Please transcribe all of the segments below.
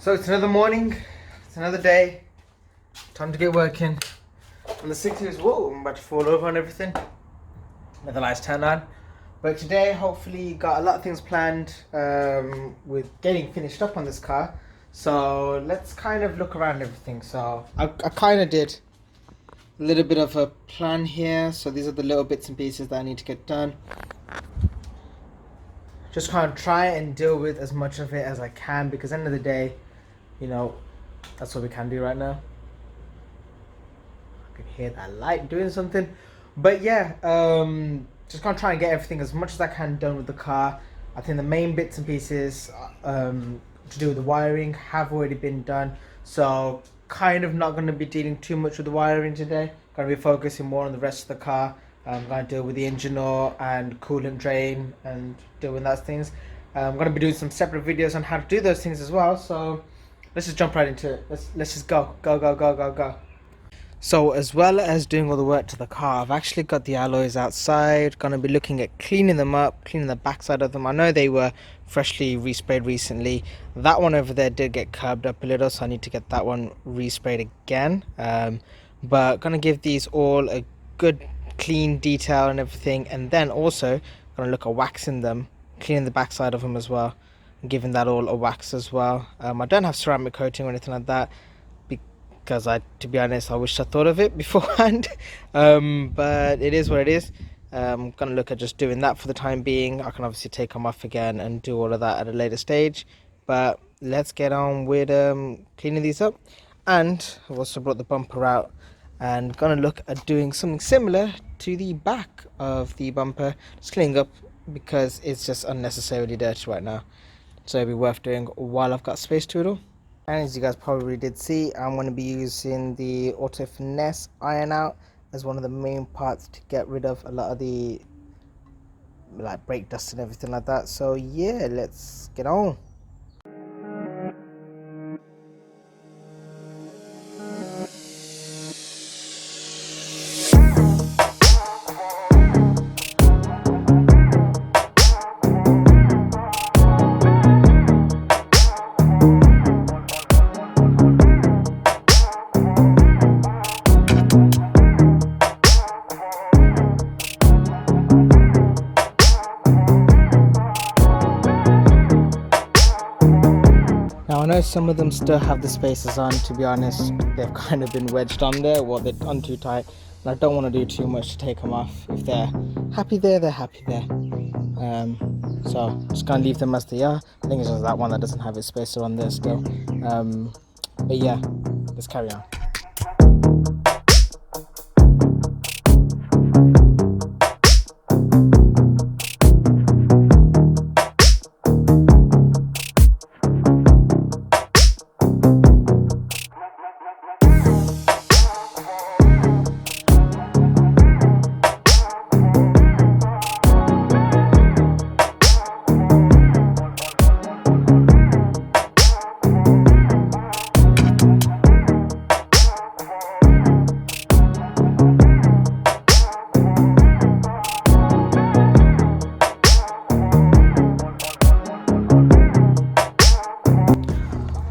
So it's another morning, it's another day, time to get working. And the 60 is, whoa, I'm about to fall over and everything. Let the lights turn on. But today, hopefully, got a lot of things planned with getting finished up on this car. So let's kind of look around everything. So I kind of did a little bit of a plan here. So these are the little bits and pieces that I need to get done. Just kind of try and deal with as much of it as I can, because at the end of the day, you know, that's what we can do right now. I can hear that light doing something. But yeah, just gonna try and get everything as much as I can done with the car. I think the main bits and pieces to do with the wiring have already been done. So kind of not going to be dealing too much with the wiring today. Going to be focusing more on the rest of the car. I'm going to deal with the engine oil and coolant drain and deal with those things. I'm going to be doing some separate videos on how to do those things as well. So let's just jump right into it. Let's just go. So as well as doing all the work to the car, I've actually got the alloys outside. Going to be looking at cleaning them up, cleaning the backside of them. I know they were freshly resprayed recently. That one over there did get curbed up a little, so I need to get that one resprayed again. But going to give these all a good clean detail and everything, and then also going to look at waxing them, cleaning the backside of them as well, and giving that all a wax as well. I don't have ceramic coating or anything like that, because to be honest, I wish I thought of it beforehand. But it is what it is. I'm gonna look at just doing that for the time being. I can obviously take them off again and do all of that at a later stage, but let's get on with cleaning these up. And I've also brought the bumper out and gonna look at doing something similar to the back of the bumper, just cleaning up because it's just unnecessarily dirty right now, so it'll be worth doing while I've got space to it all. And as you guys probably did see, I'm going to be using the Auto Finesse iron out as one of the main parts to get rid of a lot of the like brake dust and everything like that. So yeah, let's get on. Now I know some of them still have the spacers on. To be honest, they've kind of been wedged on there, well, they're on too tight, and I don't want to do too much to take them off. If they're happy there, they're happy there. So just gonna leave them as they are. I think it's just that one that doesn't have its spacer on there still. But yeah, let's carry on.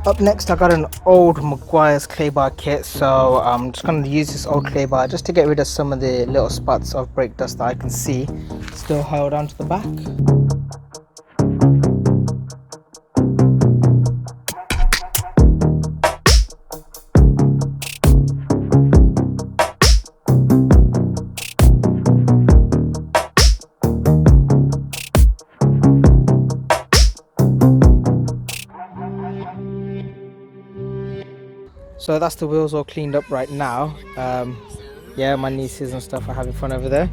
Up next, I got an old Maguire's clay bar kit, so I'm just going to use this old clay bar just to get rid of some of the little spots of brake dust that I can see still held onto the back. So that's the wheels all cleaned up right now. Yeah, my nieces and stuff are having fun over there,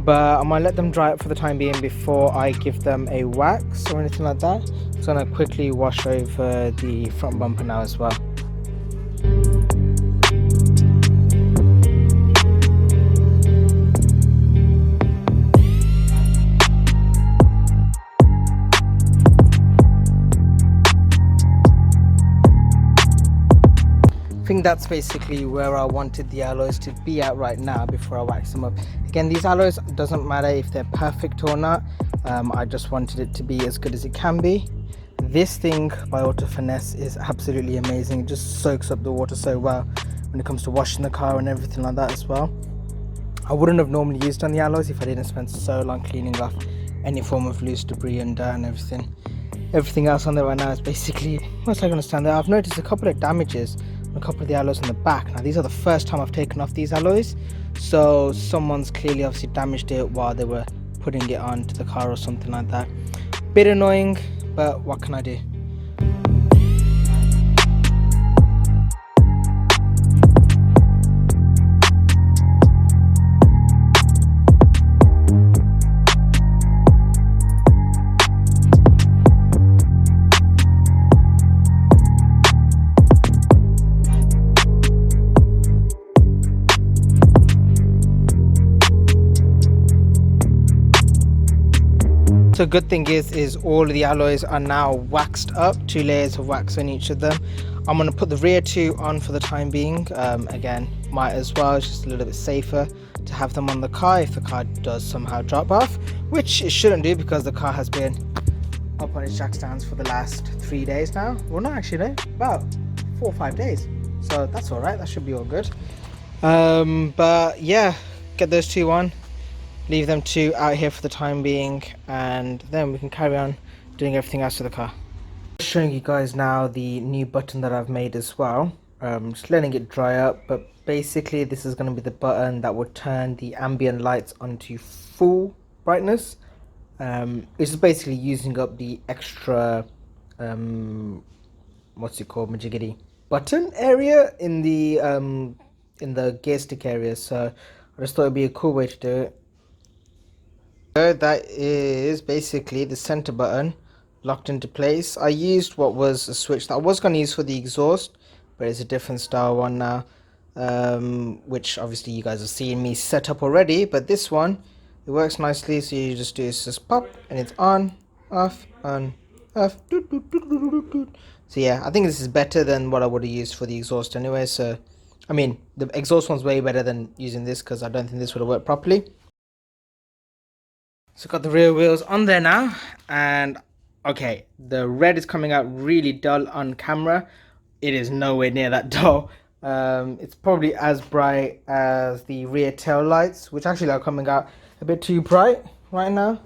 but I'm gonna let them dry up for the time being before I give them a wax or anything like that. So I'm gonna quickly wash over the front bumper now as well. I think that's basically where I wanted the alloys to be at right now before I wax them up. Again, these alloys, doesn't matter if they're perfect or not, I just wanted it to be as good as it can be. This thing by Auto Finesse is absolutely amazing. It just soaks up the water so well when it comes to washing the car and everything like that as well. I wouldn't have normally used on the alloys if I didn't spend so long cleaning off any form of loose debris and dirt and everything. Everything else on there right now is basically most likely going to stand there. I've noticed a couple of damages on a couple of the alloys on the back. Now these are the first time I've taken off these alloys, so someone's clearly obviously damaged it while they were putting it onto the car or something like that. Bit annoying, but what can I do? So good thing is all of the alloys are now waxed up, 2 layers of wax on each of them. I'm going to put the rear 2 on for the time being. Again, might as well, it's just a little bit safer to have them on the car if the car does somehow drop off, which it shouldn't do because the car has been up on its jack stands for the last 3 days now. Well, not actually, no, about 4 or 5 days. So that's all right, that should be all good. But yeah, get those 2 on. Leave them 2 out here for the time being, and then we can carry on doing everything else to the car. Showing you guys now the new button that I've made as well. Just letting it dry up, but basically this is going to be the button that will turn the ambient lights onto full brightness. It's just basically using up the extra what's it called, majiggity button area in the gear stick area. So I just thought it'd be a cool way to do it. So that is basically the center button locked into place. I used what was a switch that I was going to use for the exhaust, but it's a different style one now, which obviously you guys have seen me set up already. But this one, it works nicely, so you just do is just pop and it's on, off, on, off. So yeah, I think this is better than what I would have used for the exhaust anyway. So I mean, the exhaust one's way better than using this because I don't think this would have worked properly. So got the rear wheels on there now, and okay, the red is coming out really dull on camera. It is nowhere near that dull. It's probably as bright as the rear tail lights, which actually are coming out a bit too bright right now.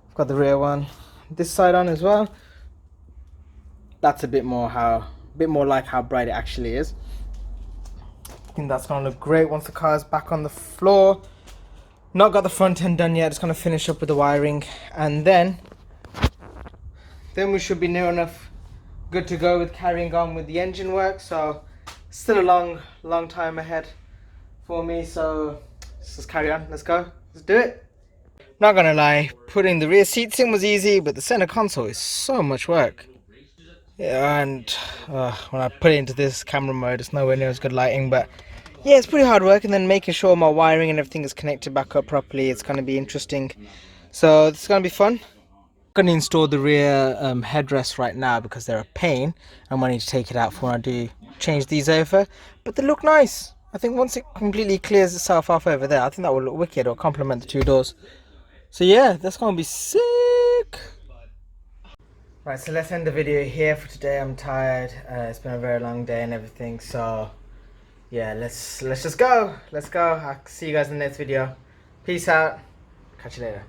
I've got the rear one, this side on as well. That's a bit more like how bright it actually is. I think that's gonna look great once the car's back on the floor. Not got the front end done yet, just gonna finish up with the wiring, and then we should be near enough good to go with carrying on with the engine work. So still a long time ahead for me, so let's just carry on. Let's go, let's do it. Not gonna lie, putting the rear seats in was easy, but the center console is so much work. Yeah, and when I put it into this camera mode, it's nowhere near as good lighting, but yeah, it's pretty hard work. And then making sure my wiring and everything is connected back up properly, it's going to be interesting. So this is going to be fun. I'm going to install the rear headrests right now because they're a pain. I'm going to take it out for when I do change these over, but they look nice. I think once it completely clears itself off over there, I think that will look wicked or complement the 2 doors. So yeah, that's going to be sick. Right, so let's end the video here for today. I'm tired. It's been a very long day and everything, so yeah, let's just go. Let's go. I'll see you guys in the next video. Peace out. Catch you later.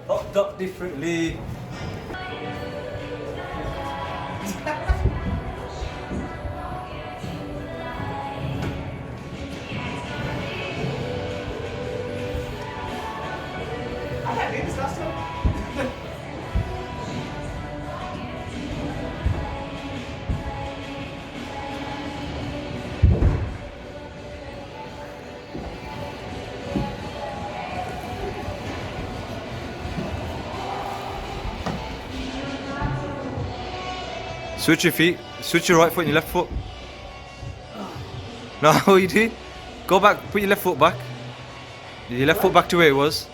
Hooked up differently. I had this last time. Switch your feet. Switch your right foot and your left foot. No, what you do? Go back, put your left foot back. Your left foot back to where it was.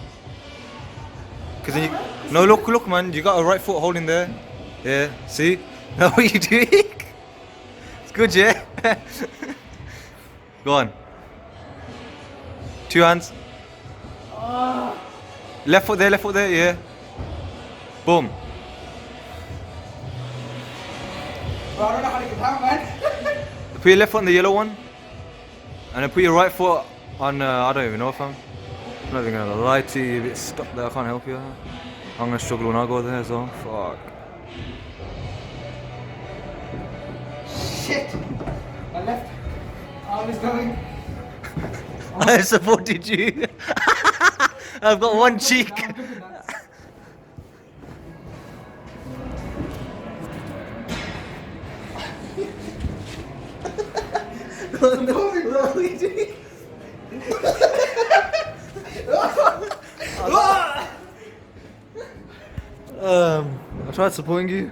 Cause then you, no, look, man. You got a right foot holding there. Yeah, see? Now what you doing? It's good, yeah. Go on. 2 hands. Left foot there, yeah. Boom. Bro, I don't know how to get down, man. Put your left foot on the yellow one. And then put your right foot on, I don't even know, fam. I'm not even gonna lie to you, you're a bit stuck there, I can't help you. I'm gonna struggle when I go there as well. Fuck. Shit. My left arm is going. I supported you. I've got one cheek. What are you doing? I tried supporting you.